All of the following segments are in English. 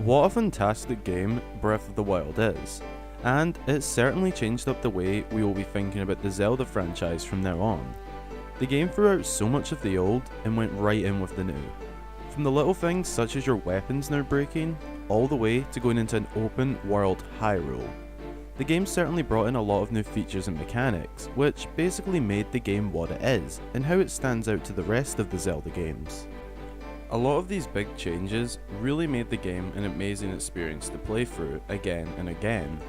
What a fantastic game Breath of the Wild is, and it's certainly changed up the way we will be thinking about the Zelda franchise from now on. The game threw out so much of the old and went right in with the new. From the little things such as your weapons now breaking, all the way to going into an open world Hyrule. The game certainly brought in a lot of new features and mechanics, which basically made the game what it is, and how it stands out to the rest of the Zelda games. A lot of these big changes really made the game an amazing experience to play through again and again.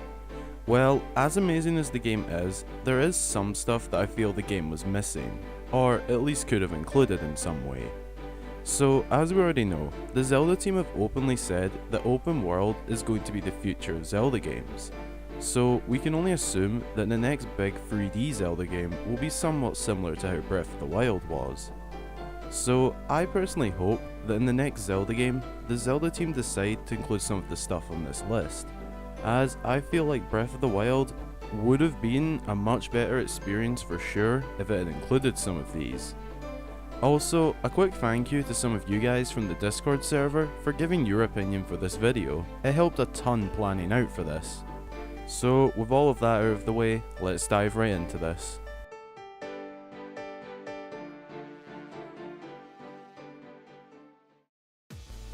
Well, as amazing as the game is, there is some stuff that I feel the game was missing, or at least could have included in some way. So, as we already know, the Zelda team have openly said that open world is going to be the future of Zelda games. So, we can only assume that the next big 3D Zelda game will be somewhat similar to how Breath of the Wild was. So, I personally hope that in the next Zelda game, the Zelda team decide to include some of the stuff on this list, as I feel like Breath of the Wild would have been a much better experience for sure if it had included some of these. Also, a quick thank you to some of you guys from the Discord server for giving your opinion for this video. It helped a ton planning out for this. So, with all of that out of the way, let's dive right into this.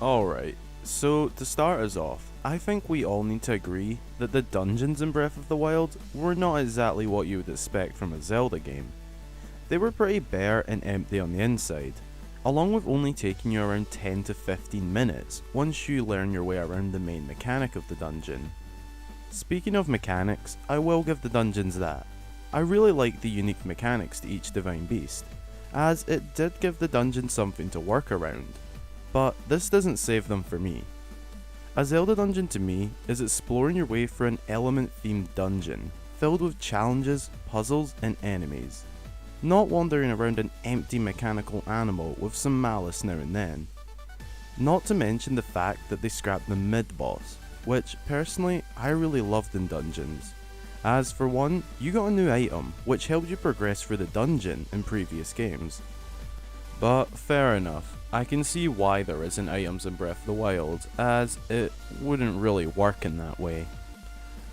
Alright, so to start us off, I think we all need to agree that the dungeons in Breath of the Wild were not exactly what you would expect from a Zelda game. They were pretty bare and empty on the inside, along with only taking you around 10 to 15 minutes once you learn your way around the main mechanic of the dungeon. Speaking of mechanics, I will give the dungeons that. I really like the unique mechanics to each Divine Beast, as it did give the dungeon something to work around. But this doesn't save them for me. A Zelda dungeon to me is exploring your way through an element-themed dungeon, filled with challenges, puzzles, and enemies. Not wandering around an empty mechanical animal with some malice now and then. Not to mention the fact that they scrapped the mid-boss, which personally I really loved in dungeons. As for one, you got a new item, which helped you progress through the dungeon in previous games. But fair enough, I can see why there isn't items in Breath of the Wild, as it wouldn't really work in that way.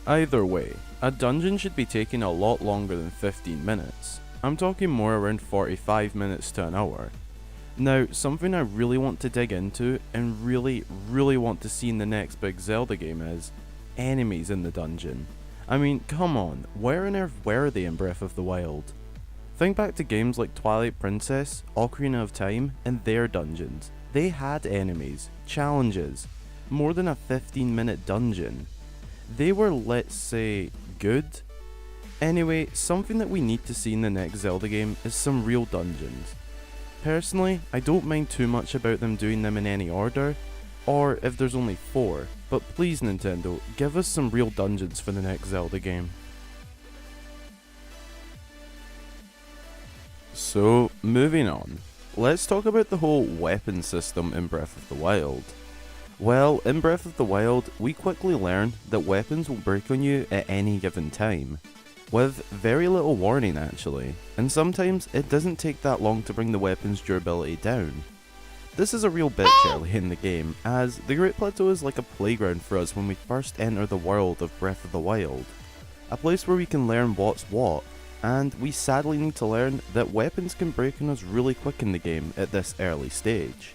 Either way, a dungeon should be taking a lot longer than 15 minutes. I'm talking more around 45 minutes to an hour. Now, something I really want to dig into and really want to see in the next big Zelda game is enemies in the dungeon. I mean, come on, where on earth were they in Breath of the Wild? Think back to games like Twilight Princess, Ocarina of Time, and their dungeons. They had enemies, challenges, more than a 15-minute dungeon. They were, let's say, good? Anyway, something that we need to see in the next Zelda game is some real dungeons. Personally, I don't mind too much about them doing them in any order, or if there's only 4, but please Nintendo, give us some real dungeons for the next Zelda game. So, moving on, let's talk about the whole weapon system in Breath of the Wild. Well, in Breath of the Wild, we quickly learn that weapons will break on you at any given time, with very little warning actually, and sometimes it doesn't take that long to bring the weapon's durability down. This is a real bitch early in the game, as the Great Plateau is like a playground for us when we first enter the world of Breath of the Wild, a place where we can learn what's what. And we sadly need to learn that weapons can break on us really quick in the game at this early stage.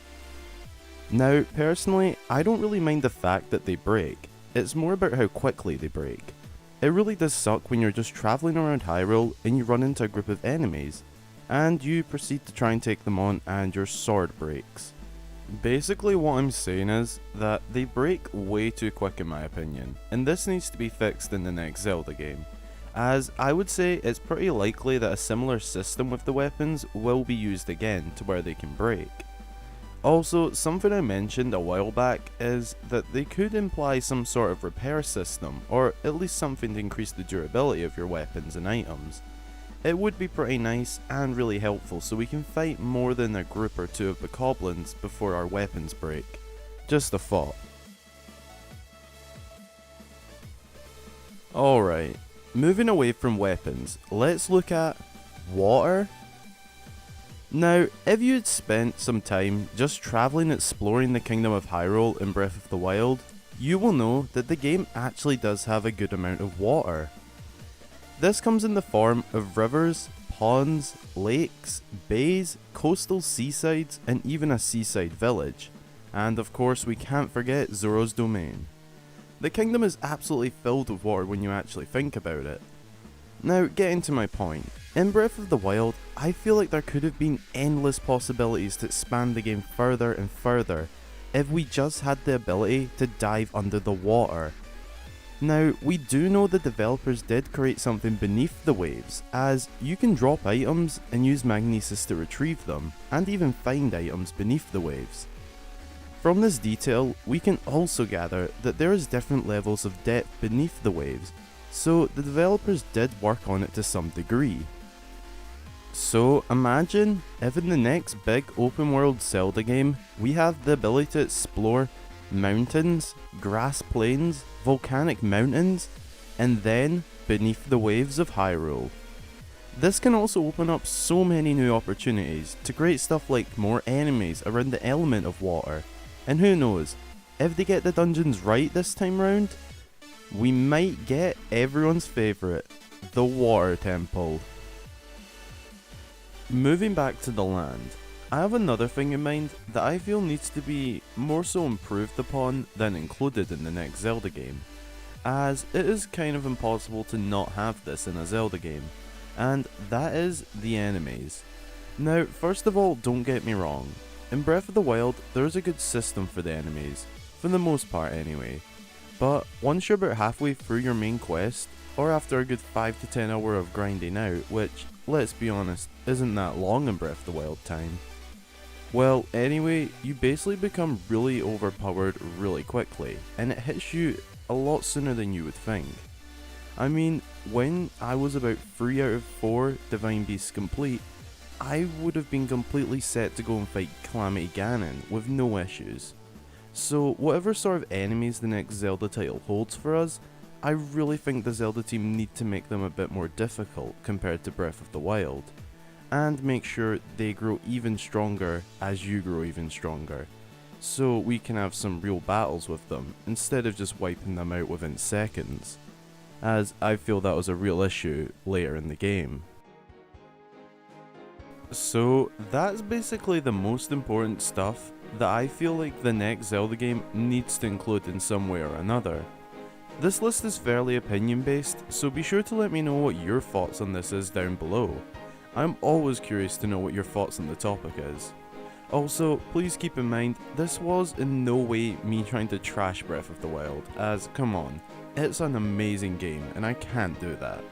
Now, personally, I don't really mind the fact that they break, it's more about how quickly they break. It really does suck when you're just travelling around Hyrule and you run into a group of enemies, and you proceed to try and take them on and your sword breaks. Basically what I'm saying is that they break way too quick in my opinion, and this needs to be fixed in the next Zelda game. As I would say it's pretty likely that a similar system with the weapons will be used again to where they can break. Also, something I mentioned a while back is that they could imply some sort of repair system, or at least something to increase the durability of your weapons and items. It would be pretty nice and really helpful so we can fight more than a group or two of bokoblins before our weapons break. Just a thought. Alright. Moving away from weapons, let's look at water. Now, if you had spent some time just travelling exploring the Kingdom of Hyrule in Breath of the Wild, you will know that the game actually does have a good amount of water. This comes in the form of rivers, ponds, lakes, bays, coastal seasides, and even a seaside village. And of course we can't forget Zora's Domain. The kingdom is absolutely filled with water when you actually think about it. Now, getting to my point, in Breath of the Wild, I feel like there could have been endless possibilities to expand the game further and further if we just had the ability to dive under the water. Now, we do know the developers did create something beneath the waves, as you can drop items and use magnesis to retrieve them, and even find items beneath the waves. From this detail, we can also gather that there is different levels of depth beneath the waves, so the developers did work on it to some degree. So imagine if in the next big open world Zelda game, we have the ability to explore mountains, grass plains, volcanic mountains, and then beneath the waves of Hyrule. This can also open up so many new opportunities to create stuff like more enemies around the element of water, and who knows, if they get the dungeons right this time round, we might get everyone's favourite, the Water Temple. Moving back to the land, I have another thing in mind that I feel needs to be more so improved upon than included in the next Zelda game, as it is kind of impossible to not have this in a Zelda game, and that is the enemies. Now, first of all, don't get me wrong, in Breath of the Wild there is a good system for the enemies, for the most part anyway, but once you're about halfway through your main quest, or after a good 5 to 10 hour of grinding out, which, let's be honest, isn't that long in Breath of the Wild time. Well, anyway, you basically become really overpowered really quickly, and it hits you a lot sooner than you would think. I mean, when I was about 3 out of 4 Divine Beasts complete, I would have been completely set to go and fight Calamity Ganon with no issues. So whatever sort of enemies the next Zelda title holds for us, I really think the Zelda team need to make them a bit more difficult compared to Breath of the Wild, and make sure they grow even stronger as you grow even stronger, so we can have some real battles with them instead of just wiping them out within seconds, as I feel that was a real issue later in the game. So that's basically the most important stuff that I feel like the next Zelda game needs to include in some way or another. This list is fairly opinion based, so be sure to let me know what your thoughts on this is down below. I'm always curious to know what your thoughts on the topic is. Also, please keep in mind, this was in no way me trying to trash Breath of the Wild, as come on, it's an amazing game and I can't do that.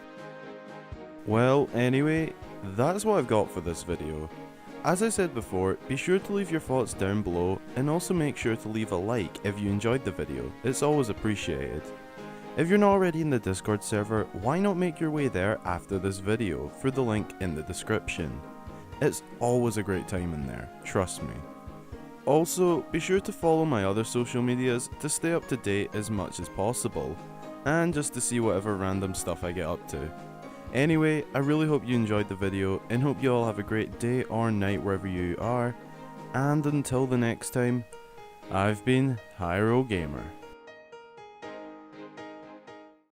Well, anyway, that's what I've got for this video. As I said before, be sure to leave your thoughts down below, and also make sure to leave a like if you enjoyed the video, it's always appreciated. If you're not already in the Discord server, why not make your way there after this video through the link in the description. It's always a great time in there, trust me. Also, be sure to follow my other social medias to stay up to date as much as possible, and just to see whatever random stuff I get up to. Anyway, I really hope you enjoyed the video, and hope you all have a great day or night wherever you are, and until the next time, I've been Hyrule Gamer.